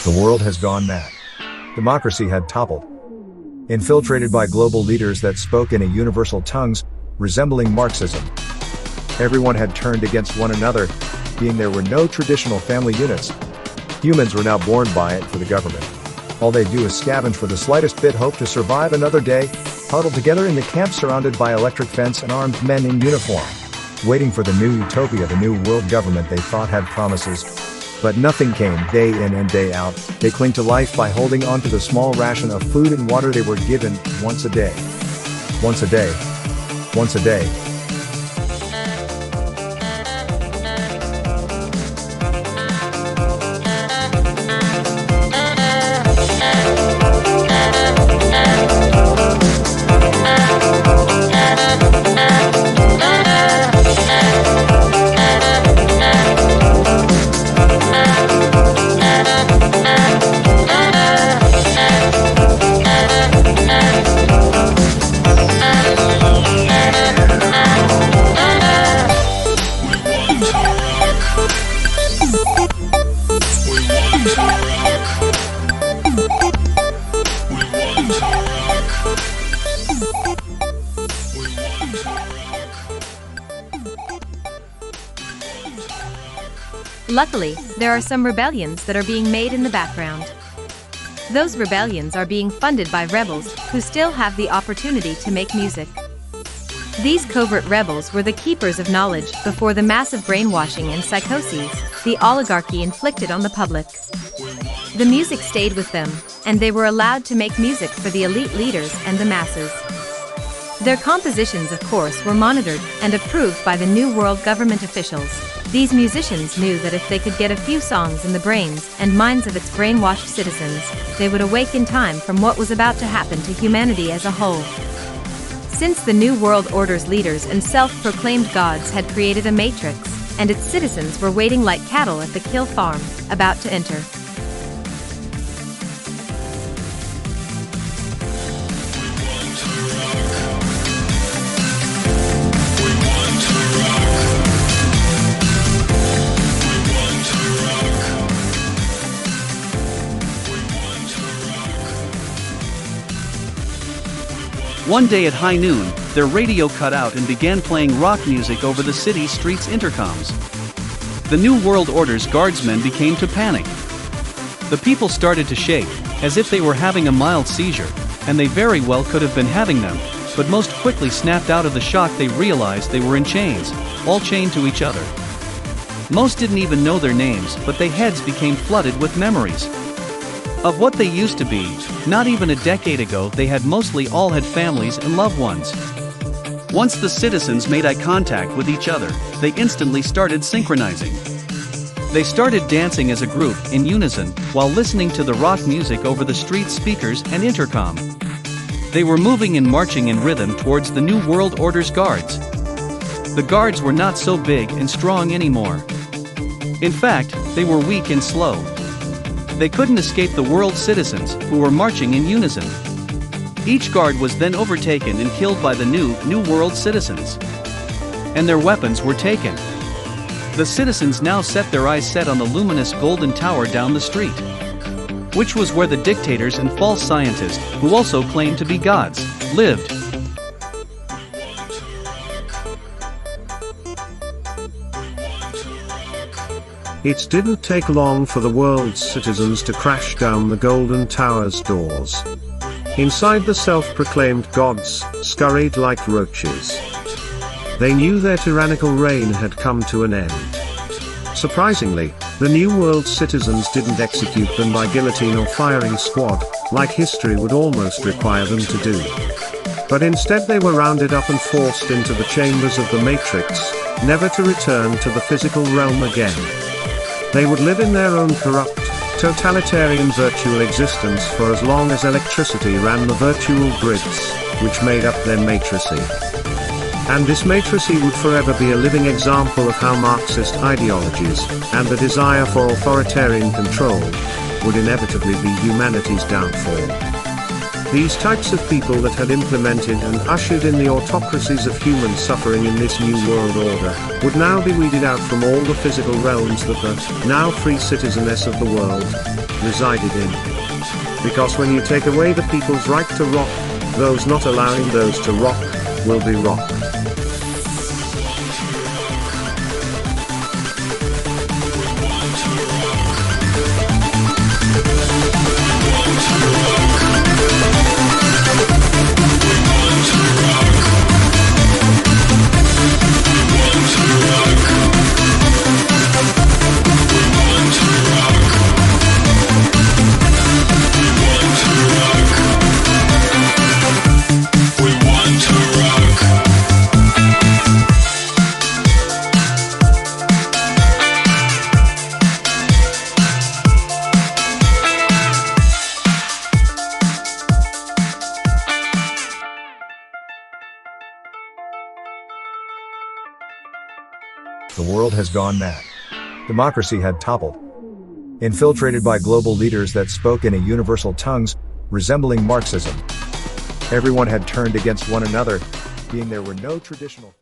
The world has gone mad. Democracy had toppled. Infiltrated by global leaders that spoke in a universal tongues, resembling Marxism. Everyone had turned against one another, being there were no traditional family units. Humans were now born by it for the government. All they do is scavenge for the slightest bit hope to survive another day, huddled together in the camp surrounded by electric fence and armed men in uniform. Waiting for the new utopia, the new world government they thought had promises. But nothing came, day in and day out. They cling to life by holding on to the small ration of food and water they were given, once a day. Once a day. Once a day. Luckily, there are some rebellions that are being made in the background. Those rebellions are being funded by rebels who still have the opportunity to make music. These covert rebels were the keepers of knowledge before the massive brainwashing and psychoses the oligarchy inflicted on the public. The music stayed with them, and they were allowed to make music for the elite leaders and the masses. Their compositions, of course, were monitored and approved by the New World government officials. These musicians knew that if they could get a few songs in the brains and minds of its brainwashed citizens, they would awake in time from what was about to happen to humanity as a whole. Since the New World Order's leaders and self-proclaimed gods had created a matrix, and its citizens were waiting like cattle at the kill farm, about to enter. One day at high noon, their radio cut out and began playing rock music over the city streets' intercoms. The New World Order's guardsmen became to panic. The people started to shake, as if they were having a mild seizure, and they very well could have been having them, but most quickly snapped out of the shock. They realized they were in chains, all chained to each other. Most didn't even know their names, but their heads became flooded with memories of what they used to be. Not even a decade ago, they had mostly all had families and loved ones. Once the citizens made eye contact with each other, they instantly started synchronizing. They started dancing as a group, in unison, while listening to the rock music over the street speakers and intercom. They were moving and marching in rhythm towards the New World Order's guards. The guards were not so big and strong anymore. In fact, they were weak and slow. They couldn't escape the world citizens, who were marching in unison. Each guard was then overtaken and killed by the New World citizens. And their weapons were taken. The citizens now set their eyes set on the luminous golden tower down the street, which was where the dictators and false scientists, who also claimed to be gods, lived. It didn't take long for the world's citizens to crash down the Golden Tower's doors. Inside, the self-proclaimed gods scurried like roaches. They knew their tyrannical reign had come to an end. Surprisingly, the New World citizens didn't execute them by guillotine or firing squad, like history would almost require them to do. But instead they were rounded up and forced into the chambers of the Matrix, never to return to the physical realm again. They would live in their own corrupt, totalitarian virtual existence for as long as electricity ran the virtual grids, which made up their matricy. And this matricy would forever be a living example of how Marxist ideologies, and the desire for authoritarian control, would inevitably be humanity's downfall. These types of people that had implemented and ushered in the autocracies of human suffering in this new world order, would now be weeded out from all the physical realms that the now free citizeness of the world resided in. Because when you take away the people's right to rock, those not allowing those to rock, will be rocked. The world has gone mad. Democracy had toppled. Infiltrated by global leaders that spoke in a universal tongues, resembling Marxism. Everyone had turned against one another, being there were no traditional